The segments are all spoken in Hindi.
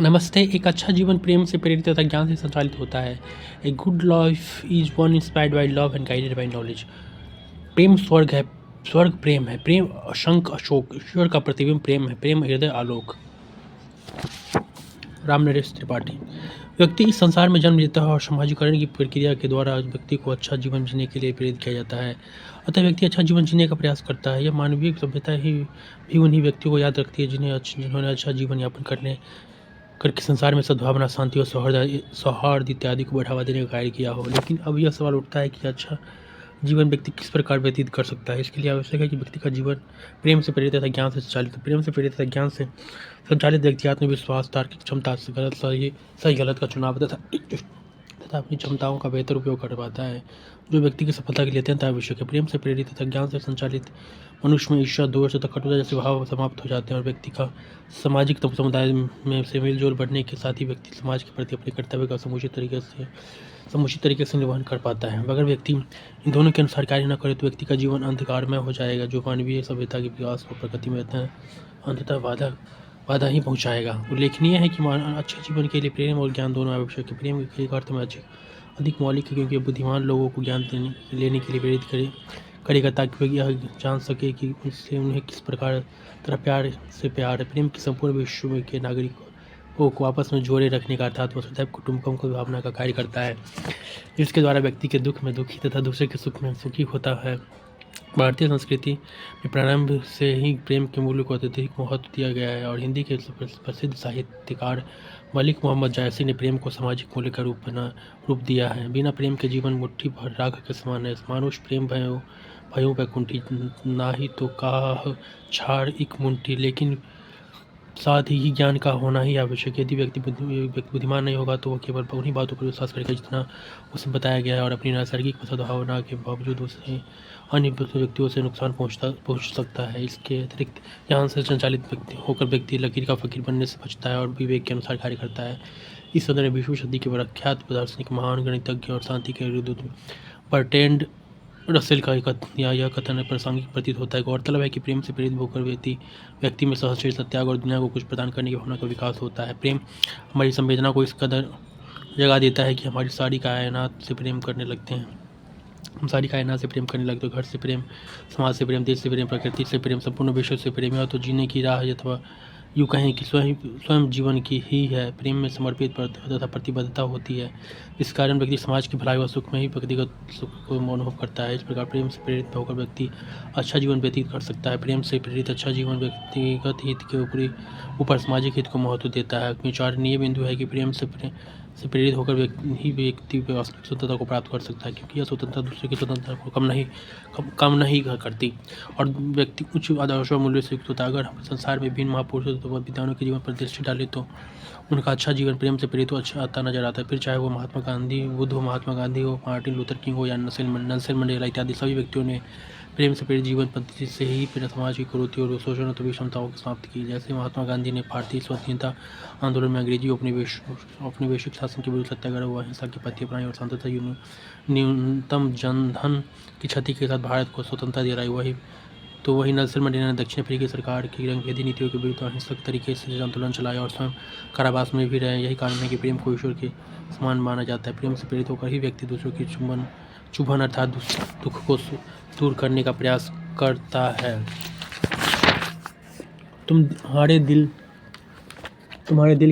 नमस्ते। एक अच्छा जीवन प्रेम से प्रेरित तथा ज्ञान से संचालित होता है। A good life is one inspired by love and guided by knowledge. प्रेम स्वर्ग है, स्वर्ग प्रेम है, प्रेम शंख अशोक, ईश्वर का प्रतिबिंब प्रेम है, प्रेम हृदय आलोक। राम नरेश त्रिपाठी। व्यक्ति इस संसार में जन्म लेता है और समाजीकरण की प्रक्रिया के द्वारा व्यक्ति को अच्छा जीवन जीने के लिए प्रेरित किया जाता है। अतः व्यक्ति अच्छा जीवन जीने का प्रयास करता है। यह मानवीय सभ्यता ही भी उन्हीं व्यक्तियों को याद रखती है जिन्होंने अच्छा जीवन यापन करके संसार में सद्भावना, शांति और सौहार्द इत्यादि को बढ़ावा देने का कार्य किया हो। लेकिन अब यह सवाल उठता है कि अच्छा जीवन व्यक्ति किस प्रकार व्यतीत कर सकता है। इसके लिए आवश्यक है कि व्यक्ति का जीवन प्रेम से प्रेरित तथा ज्ञान से संचालित हो। प्रेम से प्रेरित तथा ज्ञान से संचालित व्यक्ति आत्मविश्वास, तार्किक क्षमता, सही गलत का चुनाव तथा अपनी क्षमताओं का बेहतर उपयोग कर पाता है, जो व्यक्ति की सफलता के लिए अत्यंत आवश्यक है। प्रेम से प्रेरित तथा ज्ञान से संचालित मनुष्य में ईर्ष्या, दोष तथा कटुता जैसे भाव समाप्त हो जाते हैं और व्यक्ति का सामाजिक समुदाय में से मेलजोल बढ़ने के साथ ही व्यक्ति समाज के प्रति अपने कर्तव्य का समुचित तरीके से निर्वहन कर पाता है। अगर व्यक्ति इन दोनों के अनुसार कार्य न करे तो व्यक्ति का जीवन अंधकारमय हो जाएगा, जो मानवीय सभ्यता के विकास और प्रगति में अंततः बाधा ही पहुंचाएगा। उल्लेखनीय है कि अच्छे जीवन के लिए प्रेम और ज्ञान दोनों आवश्यक है। प्रेम एक अर्थ में अधिक मौलिक है, क्योंकि बुद्धिमान लोगों को ज्ञान लेने के लिए प्रेरित करेगा, ताकि वे यह जान सके कि उससे उन्हें किस प्रकार तरह प्यार है। प्रेम की संपूर्ण विश्व के नागरिकों को आपस में जोड़े रखने का अर्थात वसुधैव कुटुंबकम को भावना का कार्य करता है, जिसके द्वारा व्यक्ति के दुख में दुखी तथा दूसरे के सुख में सुखी होता है। भारतीय संस्कृति में प्रारंभ से ही प्रेम के मूल्य को अत्यधिक महत्व दिया गया है और हिंदी के प्रसिद्ध साहित्यकार मलिक मोहम्मद जायसी ने प्रेम को सामाजिक मूल्य का रूप दिया है। बिना प्रेम के जीवन मुट्ठी भर राख के समान है। मानुष प्रेम भयों बैकुंठी, ना ही तो काह छाड़ इक मुंठी। लेकिन साथ ही ज्ञान का होना ही आवश्यक है। यदि व्यक्ति बुद्धिमान नहीं होगा तो वह केवल उन्हीं बातों पर विश्वास करेगा जितना उसे बताया गया है और अपनी नैसर्गिक सद्भावना के बावजूद उसे अन्य व्यक्तियों से नुकसान पहुंच सकता है। इसके अतिरिक्त ज्ञान से संचालित व्यक्ति लकीर का फकीर बनने से बचता है और विवेक के अनुसार कार्य करता है। इस सदन में 20वीं सदी के प्रख्यात दार्शनिक, महान गणितज्ञ और शांति के विद्वान बर्ट्रैंड रसेल का यह कथन प्रासंगिक प्रतीत होता है। गौरतलब है कि प्रेम से प्रेरित होकर व्यक्ति में सहनशीलता, त्याग और दुनिया को कुछ प्रदान करने की भावना का विकास होता है। प्रेम हमारी संवेदना को इस कदर जगा देता है कि हमारी सारी कायनात से प्रेम करने लगते हैं। हम सारी कायनात से प्रेम करने लगते हैं। घर से प्रेम, समाज से प्रेम, देश से प्रेम, प्रकृति से प्रेम, संपूर्ण विश्व से प्रेम। यह तो जीने की राह अथवा यूँ कहें कि स्वयं जीवन की ही है। प्रेम में समर्पित तथा प्रतिबद्धता होती है। इस कारण व्यक्ति समाज की भलाई व सुख में ही व्यक्तिगत सुख को अनुभव करता है। इस प्रकार प्रेम से प्रेरित होकर व्यक्ति अच्छा जीवन व्यतीत कर सकता है। प्रेम से प्रेरित अच्छा जीवन व्यक्तिगत हित के ऊपर सामाजिक हित को महत्व देता है। विचारणीय बिंदु है कि प्रेम से प्रेरित होकर व्यक्ति वास्तविक स्वतंत्रता को प्राप्त कर सकता है, क्योंकि यह स्वतंत्रता दूसरे की स्वतंत्रता को कम नहीं करती और व्यक्ति उच्च आदर्श और मूल्य से युक्त होता है। अगर हम संसार में विभिन्न महापुरुषों व विद्वानों के जीवन पर दृष्टि डालें तो उनका अच्छा जीवन प्रेम से प्रेरित अच्छा आता नजर आता है। फिर चाहे वो महात्मा गांधी हो, मार्टिन लूथर किंग हो या नेल्सन मंडेला इत्यादि सभी व्यक्तियों ने प्रेम से प्रेरित जीवन पद्धति से ही समाज की कुरीति और शोषण और विषमताओं की समाप्ति की। जैसे महात्मा गांधी ने भारतीय स्वतंत्रता आंदोलन में अंग्रेजी औपनिवेशिक शासन के विरुद्ध सत्याग्रह व अहिंसा की पथ्य अपनाई और शांतता न्यूनतम जनधन की क्षति के साथ भारत को स्वतंत्रता दिलाई। वही नेल्सन मंडेला ने दक्षिण अफ्रीकी सरकार की रंगभेदी नीतियों के विरुद्ध अहिंसक तरीके से आंदोलन चलाया और स्वयं कारावास में भी रहे। यही कारण है कि प्रेम को ईश्वर के समान माना जाता है। प्रेम से प्रेरित होकर ही व्यक्ति दूसरों की चुभन अर्थात दुख को दूर करने का प्रयास करता है। तुम्हारे दिल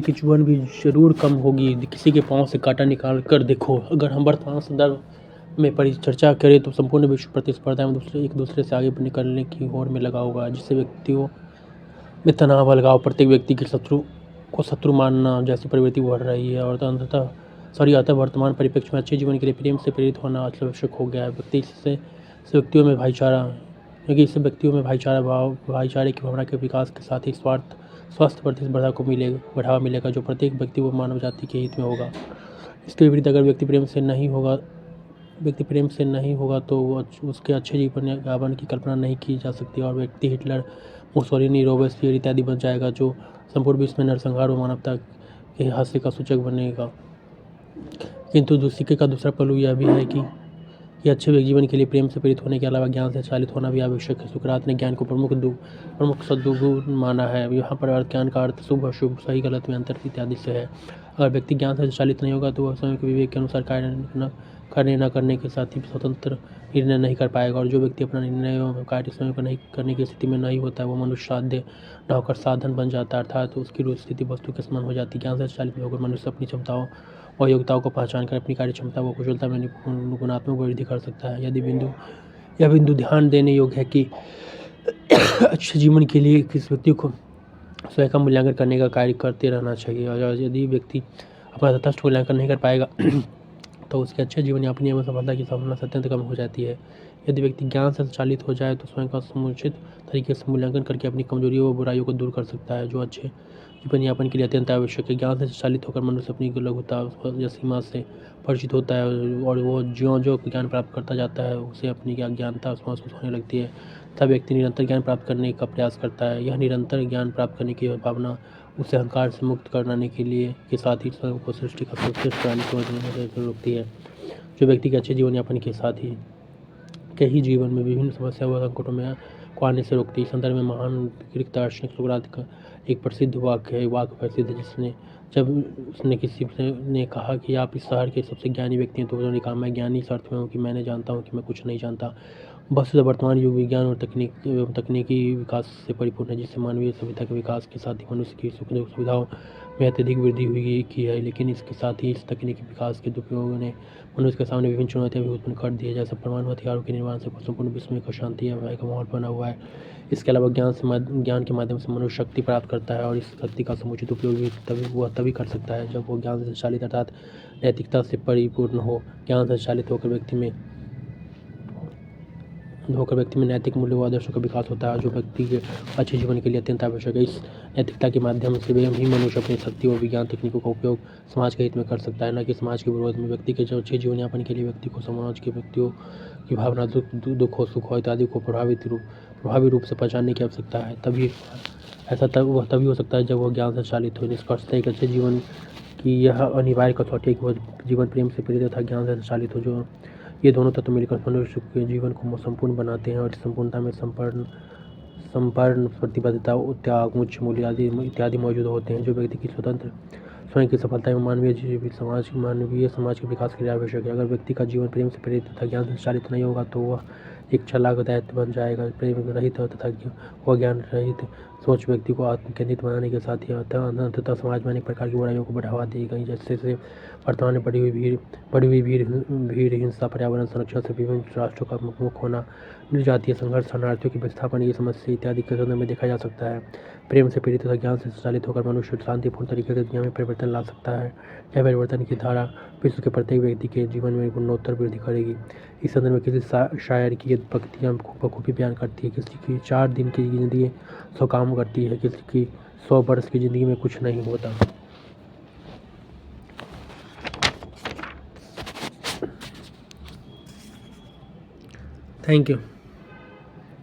की चुभन भी जरूर कम होगी। किसी के पाँव से कांटा निकाल कर देखो। अगर हम वर्तमान संदर्भ में परिचर्चा करें तो संपूर्ण विश्व प्रतिस्पर्धा में एक दूसरे से आगे निकलने की होड़ में लगा हुआ है, जिससे व्यक्तियों में तनाव, अलगाव, प्रत्येक व्यक्ति के शत्रु मानना जैसी प्रवृत्ति बढ़ रही है और अतः वर्तमान परिप्रेक्ष्य में अच्छे जीवन के लिए प्रेम से प्रेरित होना आवश्यक हो गया है। व्यक्तियों में भाईचारे की भावना के विकास के साथ ही स्वस्थ प्रतिस्पर्धा को बढ़ावा मिलेगा, जो प्रत्येक व्यक्ति व मानव जाति के हित में होगा। इसके विपरीत अगर व्यक्ति प्रेम से नहीं होगा तो उसके अच्छे जीवन यापन की कल्पना नहीं की जा सकती और व्यक्ति हिटलर, मुसोलिनी, रोबेस्पियर इत्यादि बन जाएगा, जो संपूर्ण विश्व में नरसंहार और मानवता के हास्य का सूचक बनेगा। किंतु सिक्के का दूसरा पहलू यह भी है कि कि अच्छे जीवन के लिए प्रेम से प्रेरित होने के अलावा ज्ञान से चालित होना भी आवश्यक है। सुकरात ने ज्ञान को प्रमुख सद्गुण माना है। यहाँ पर ज्ञान का अर्थ शुभ अशुभ, सही गलत में अंतर इत्यादि से है। अगर व्यक्ति ज्ञान से चालित नहीं होगा तो वह स्वयं के विवेक के अनुसार कार्य न करने के साथ ही स्वतंत्र निर्णय नहीं कर पाएगा। और जो व्यक्ति अपना निर्णय एवं कार्य स्वयं को नहीं करने की स्थिति में नहीं होता है, वो मनुष्य साध्य न होकर साधन बन जाता है, अर्थात उसकी स्थिति वस्तु के समान हो जाती है। ज्ञान से चालित होकर मनुष्य अपनी क्षमताओं और योग्यताओं को पहचान कर अपनी कार्य क्षमता व कुशलता में गुणात्मक वृद्धि कर सकता है। यह बिंदु ध्यान देने योग्य है कि अच्छे जीवन के लिए किस व्यक्ति को स्वयं का मूल्यांकन करने का कार्य करते रहना चाहिए। और यदि व्यक्ति अपना तटस्थ मूल्यांकन नहीं कर पाएगा तो उसके अच्छे जीवन यापन एवं सफलता की संभावना अत्यंत कम हो जाती है। यदि व्यक्ति ज्ञान से संचालित हो जाए तो स्वयं का समुचित तरीके से मूल्यांकन करके अपनी कमजोरियों व बुराइयों को दूर कर सकता है, जो अच्छे जीवन यापन के लिए अत्यंत आवश्यक है। ज्ञान से संचालित होकर मनुष्य अपनी लघुता या सीमा से परिचित होता है और वो जो ज्ञान प्राप्त करता जाता है उसे अपनी अज्ञानता महसूस होने लगती है। तब व्यक्ति निरंतर ज्ञान प्राप्त करने का प्रयास करता है। यह निरंतर ज्ञान प्राप्त करने की भावना उसे अहंकार से मुक्त कराने के लिए के साथ ही स्वयं को सृष्टि का सर्वश्रेष्ठ प्राणी समझने से रोकती है, जो व्यक्ति के अच्छे जीवन यापन के साथ ही के ही जीवन में विभिन्न समस्या व संकटों में को आने से रोकती है। इस संदर्भ में महान ग्रीक दार्शनिक सुकरात का एक प्रसिद्ध वाक्य प्रसिद्ध है, जिसने जब उसने किसी ने कहा कि आप इस शहर के सबसे ज्ञानी व्यक्ति हैं, तो उन्होंने कहा मैं ज्ञानी इस अर्थ में हूँ कि मैंने जानता हूँ कि मैं कुछ नहीं जानता। वस्तुतः वर्तमान युग विज्ञान और तकनीकी विकास से परिपूर्ण है, जिससे मानवीय सभ्यता के विकास के साथ ही मनुष्य की सुख सुविधाओं में अत्यधिक वृद्धि हुई की है। लेकिन इसके साथ ही इस तकनीकी विकास के दुरुपयोग ने मनुष्य के सामने विभिन्न चुनौतियां भी उत्पन्न कर दी है, जैसे परमाणु हथियारों के निर्माण से संपूर्ण विश्व में शांति का माहौल बना हुआ है। इसके अलावा ज्ञान के माध्यम से मनुष्य शक्ति प्राप्त करता है और इस शक्ति का समुचित उपयोग भी तभी कर सकता है जब वो ज्ञान से संचालित अर्थात नैतिकता से परिपूर्ण हो। ज्ञान से संचालित होकर व्यक्ति में नैतिक मूल्य व आदर्शों का विकास होता है, जो व्यक्ति के अच्छे जीवन के लिए अत्यंत आवश्यक है। इस नैतिकता के माध्यम से ही मनुष्य अपनी शक्ति और विज्ञान तकनीकों का उपयोग समाज के हित में कर सकता है, न कि समाज के विरोध में। व्यक्ति के अच्छे जीवन यापन के लिए व्यक्ति को समाज के व्यक्तियों की भावना, दुख हो, सुख हो इत्यादि को प्रभावी रूप से पहचानने की आवश्यकता है। वह तभी हो सकता है जब वह ज्ञान से संचालित हो। निष्कर्षतः एक अच्छे जीवन की यह अनिवार्य कसौटी है कि वह जीवन प्रेम से प्रेरित तथा ज्ञान से संचालित हो। जो ये दोनों तत्व मिलकर मनुष्य के जीवन को संपूर्ण बनाते हैं और इस संपूर्णता में संपन्न प्रतिबद्धता, त्याग, उच्च मूल्य इत्यादि मौजूद होते हैं, जो व्यक्ति की स्वतंत्र स्वयं की सफलता एवं मानवीय समाज के विकास के लिए आवश्यक है। अगर व्यक्ति का जीवन प्रेम से प्रेरित तथा ज्ञान से संचालित नहीं होगा तो वह एक छलांग दैत्य बन जाएगा। प्रेम रहित तथा वह ज्ञान रहित सोच व्यक्ति को आत्मकेंद्रित बनाने के साथ ही अंततः समाज में अनेक प्रकार की बुराइयों को बढ़ावा देगी, जैसे वर्तमान में बढ़ी हुई भीड़, हिंसा, पर्यावरण संरक्षण से विभिन्न राष्ट्रों का मुख होना, जातीय संघर्ष, शरणार्थियों की विस्थापन की समस्या इत्यादि के संदर्भ में देखा जा सकता है। प्रेम से प्रेरित तथा ज्ञान से संचालित होकर मनुष्य शांतिपूर्ण तरीके से दुनिया में परिवर्तन ला सकता है। यह परिवर्तन की धारा विश्व के प्रत्येक व्यक्ति के जीवन में गुणोत्तर वृद्धि करेगी। इस संदर्भ में किसी शायर की ये पंक्तियाँ बखूबी बयान करती है। किसी की 4 दिन की जिंदगी 100 काम करती है, किसी की 100 वर्ष की जिंदगी में कुछ नहीं होता। Thank you.